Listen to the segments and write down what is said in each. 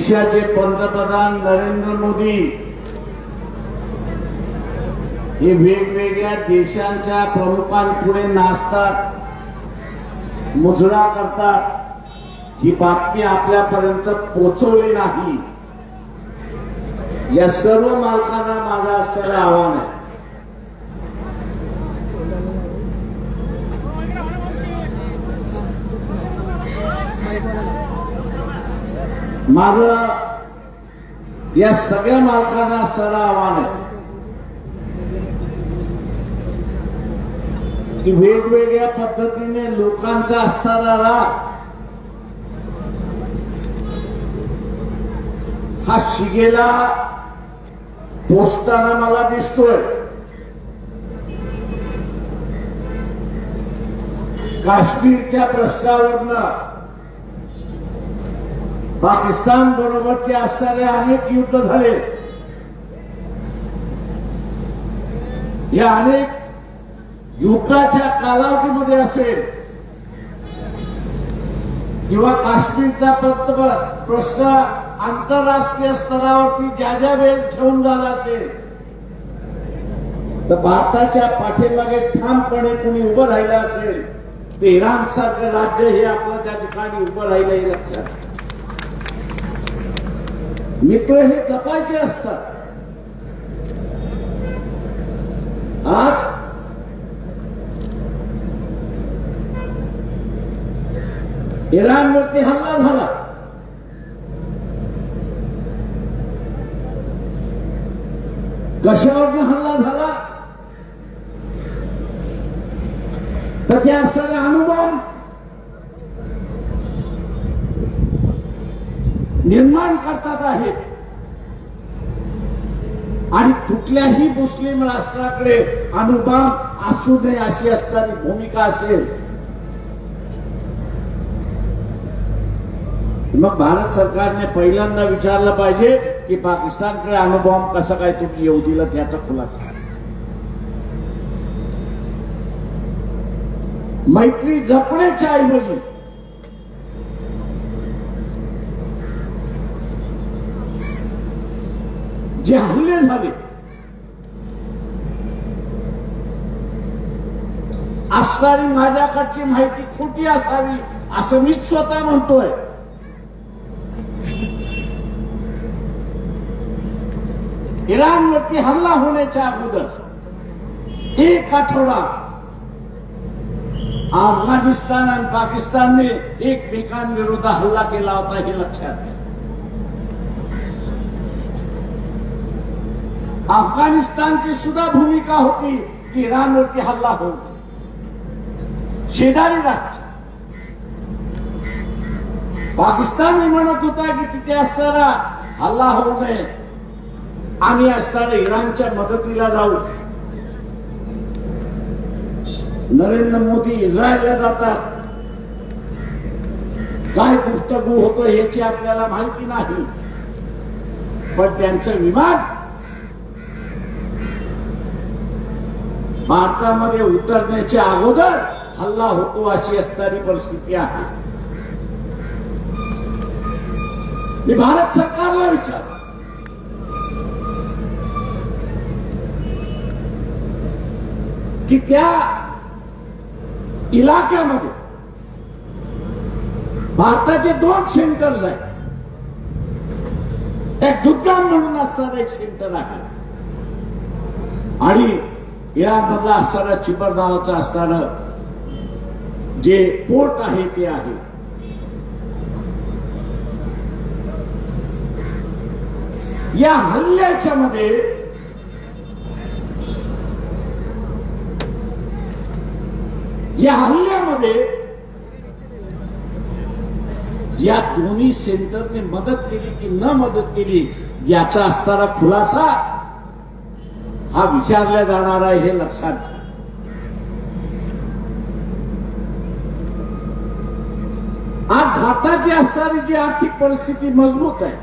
देशाचे पंतप्रधान नरेंद्र मोदी हे वेगवेगळ्या देशांच्या प्रमुखांपुढे नाचतात, मुजरा करतात, ही बातमी आपल्यापर्यंत पोहोचवली नाही। या सर्व मालकांना माझं असलेलं आव्हान आहे, माझं या सगळ्या मालकांना असलेलं आव्हान आहे की वेगवेगळ्या पद्धतीने लोकांचा असणारा राग हा शिगेला पोचताना मला दिसतोय। काश्मीरच्या प्रश्नावरनं पाकिस्तान बरोबरचे असणारे अनेक युद्ध झाले, या अनेक युद्धाच्या कालावधीमध्ये असेल किंवा काश्मीरचा प्रश्न आंतरराष्ट्रीय स्तरावरती ज्या वेळेस ठेवून झाला असेल तर भारताच्या पाठीमागे ठामपणे कुणी उभं राहिलं असेल ते इराण सारखं राज्य हे आपलं त्या ठिकाणी उभं राहिलं हे लक्षात। मित्र हे जपायचे असतात। आज इराणवरती हल्ला झाला, कशावरनं हल्ला झाला तर त्या असणारे अणुबॉम्ब निर्माण करतात आहेत आणि कुठल्याही मुस्लिम राष्ट्राकडे अणुबॉम्ब असू नये अशी असणारी भूमिका असेल मग भारत सरकारने पहिल्यांदा विचारलं पाहिजे की पाकिस्तानकडे अणुबॉम्ब कसं काय तुम्ही येऊ दिला त्याचा खुलासा। मैत्री जपण्याच्या ऐवजी जे हल्ले झाले असणारी माझ्याकडची माहिती खोटी असावी असं मी स्वतः म्हणतोय। इराणवरती हल्ला होण्याच्या अगोदर एक आठवडा अफगाणिस्तान आणि पाकिस्तानने एकमेकांविरोधात हल्ला केला होता हे लक्षात घ्या। अफगाणिस्तानची सुद्धा भूमिका होती की इराणवरती हल्ला होऊ, शेजारी राज्य पाकिस्तान म्हणत होता की तिथे असणारा हल्ला होऊ नये, आम्ही असणाऱ्या इराणच्या मदतीला जाऊ। नरेंद्र मोदी इस्रायलला जातात, काय गुफ्तगू होतं याची आपल्याला माहिती नाही, पण त्यांचं विमान भारतामध्ये उतरण्याच्या अगोदर हल्ला होतो अशी असणारी परिस्थिती आहे। मी भारत सरकारला विचार की त्या इलाक्यामध्ये भारताचे 2 सेंटर्स आहेत, एक दुर्गाम म्हणून असणारं एक सेंटर आहे आणि इराण मधला असणारा चिबर नावाचं असणारं जे पोर्ट आहे ते आहे। या हल्ल्याच्या मध्ये या दोन्ही सेंटरने मदत केली की न मदत केली याचा असणारा खुलासा हा विचारला जाणार आहे हे लक्षात घ्या। आज भारताची असणारी जी आर्थिक परिस्थिती मजबूत आहे,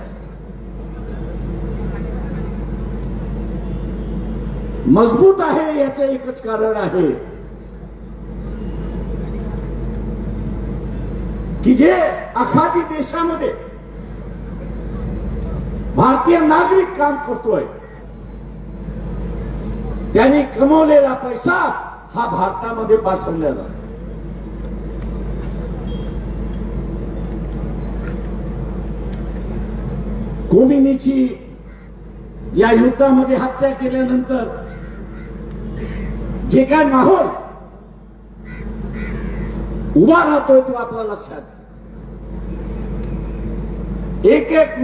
मजबूत आहे याचं एकच कारण आहे की जे आखाती देशामध्ये भारतीय नागरिक काम करतोय, त्यांनी कमवलेला पैसा हा भारतामध्ये पाठवला जातो. खोमेनीची या युद्धामध्ये हत्या केल्यानंतर जे काय माहोल उभा राहतोय तो आपल्या लक्षात. एक एक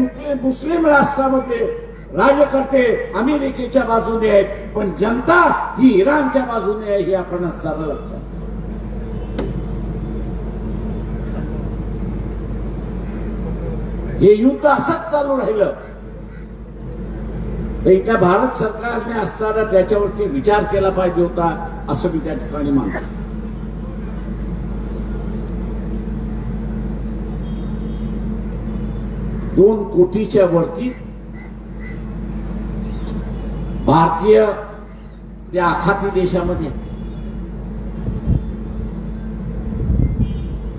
मुस्लिम राष्ट्रामध्ये राजकर्ते अमेरिकेच्या बाजूने आहेत, पण जनता ही इराणच्या बाजूने आहे हे आपण असताना लक्षात. हे युद्ध असंच चालू राहिलं तर इथल्या भारत सरकारने असताना त्याच्यावरती विचार केला पाहिजे होता असं मी त्या ठिकाणी मानतो. 2 कोटीच्या वरती भारतीय त्या आखाती देशामध्ये,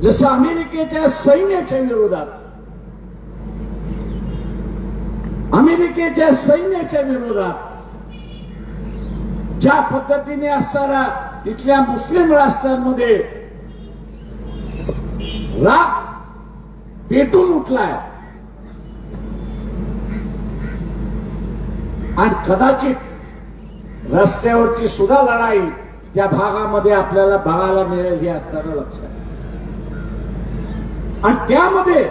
जसं अमेरिकेच्या सैन्याच्या विरोधात, ज्या पद्धतीने असताना तिथल्या मुस्लिम राष्ट्रांमध्ये राग पेटून उठलाय आणि कदाचित रस्त्यावरची सुद्धा लढाई त्या भागामध्ये आपल्याला बघायला मिळेल हे असताना लक्षात. आणि त्यामध्ये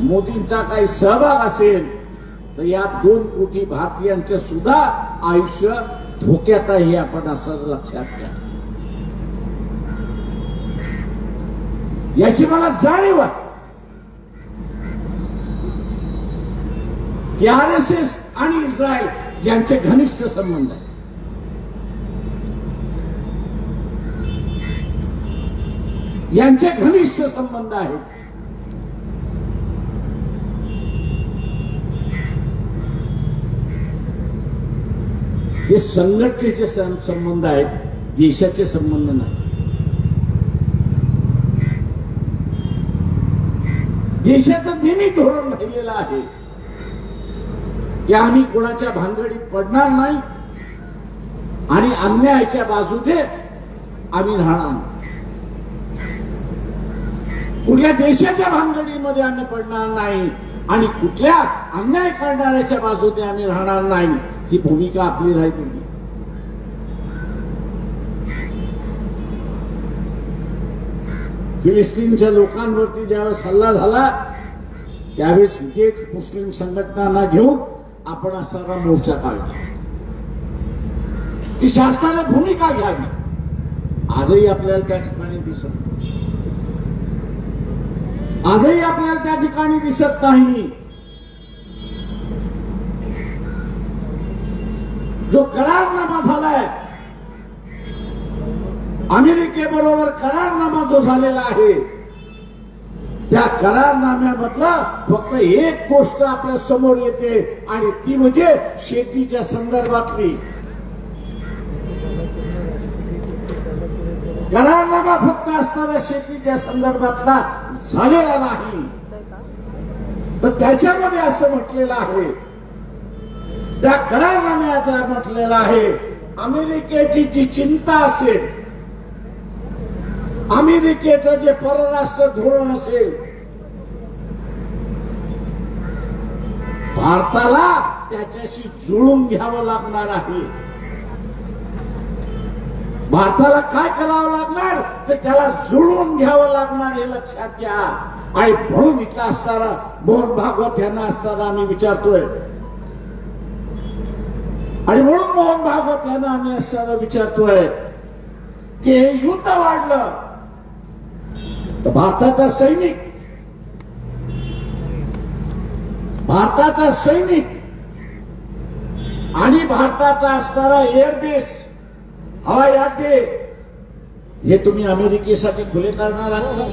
मोदींचा काही सहभाग असेल तर या 2 कोटी भारतीयांचे सुद्धा आयुष्य धोक्यात आहे हे आपण असं लक्षात घ्या. याची मला जाणीव आहे की RSS आणि इस्रायल यांचे घनिष्ठ संबंध आहे. यांचे घनिष्ठ संबंध आहेत. हे संघटनेचे संबंध आहेत, देशाचे संबंध नाही. देशाचं नेहमी धोरण राहिलेलं आहे की आम्ही कोणाच्या भानगडीत पडणार नाही आणि अन्यायाच्या बाजूने आम्ही राहणार नाही. कुठल्या देशाच्या भानगडीमध्ये आम्ही पडणार नाही आणि कुठल्या अन्याय करणाऱ्याच्या बाजूने आम्ही राहणार नाही. ही भूमिका आपली राहिली. फिलिस्तीनच्या लोकांवरती ज्यावेळेस हल्ला झाला त्यावेळेस एक मुस्लिम संघटनांना घेऊन आपण असताना मोर्चा काढला की शासनाने भूमिका घ्यावी. आजही आपल्याला त्या ठिकाणी दिसत नाही. जो करारनामा झालाय अमेरिकेबरोबर, करारनामा जो झालेला आहे त्या करारनाम्यामधलं फक्त एक गोष्ट आपल्या समोर येते आणि ती म्हणजे शेतीच्या संदर्भातली. करारनामा फक्त असताना शेतीच्या संदर्भातला झालेला नाही. तर त्याच्यामध्ये असं म्हटलेलं आहे, त्या करारनाम्याचा म्हटलेलं आहे अमेरिकेची जी चिंता असेल, अमेरिकेचं जे परराष्ट्र धोरण असेल, भारताला त्याच्याशी जुळून घ्यावं लागणार आहे. भारताला काय करावं लागणार तर त्याला जुळवून घ्यावं लागणार हे लक्षात घ्या. आणि म्हणून इथला असताना मोहन भागवत यांना असताना आम्ही विचारतोय, आणि म्हणून मोहन भागवत यांना आम्ही असताना विचारतोय की हे युद्ध वाढलं तर भारताचा सैनिक आणि भारताचा असणारा एअरबेस, हवाई अड्डे हे तुम्ही अमेरिकेसाठी खुले करणार आहात का?